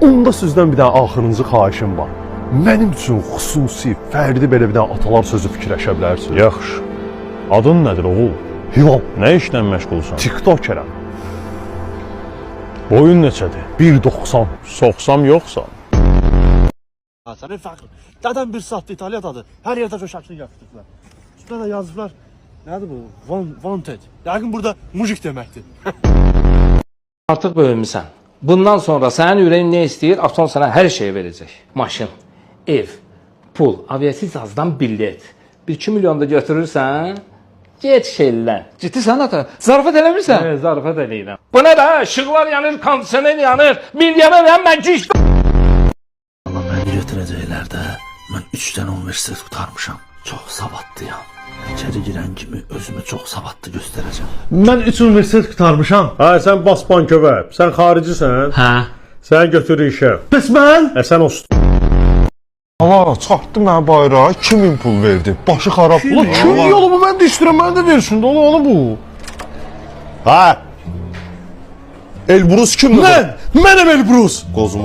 Onda sizdən bir dənə axırıncı xahişim var. Mənim üçün xüsusi, fərdi belə bir dənə atalar sözü fikirləşə bilərsiniz. Yaxşı. Adın nədir oğul? Hilal, Nə işlə məşğulsan? TikTokerəm. Boyun neçədir? 1.90. Soxsam yoxsan. Sənin fəxrin. Dədən bir saatdır İtaliyadadır. Hər yerdə şəklini yapışdırdılar. Üstünə də yazıblar. Nədir bu? Wanted. Yəqin burada mujik deməkdir. Artıq böyümüsən. Bundan sonra sənin ürəyin nə istəyir, Avton sənə hər şeyi verəcək. Maşın, ev, pul, aviasiyazdan bilet. 1-2 milyon da götürürsən, get şellən. Ciddi sən ata, zarafat eləmirsən? Zarafat eləyirəm. Bu nə də? Işıqlar yanır, kondisioner yanır. Milyonərəm mən güc. Allah məni götürəcəklər də, mən 3 dənə universitet qurtarmışam. Çox savadlıyam. İçəri girən kimi özümü çox savadlı göstərəcəm. Mən 3 universitet qurtarmışam. Hə, sən bas bankova. Sən xaricisən? Hə. Sən götür işə. Bəs mən? Sən o Allah, çarpdı mənə bayrağa, 2000 pul verdi. Başı xarab. Ulan kim yolu bu, mən də istəyirəm, mənə də versin də, onu bu. Hə. Elbrus kimdir? Mənəm Elbrus. Qozuma.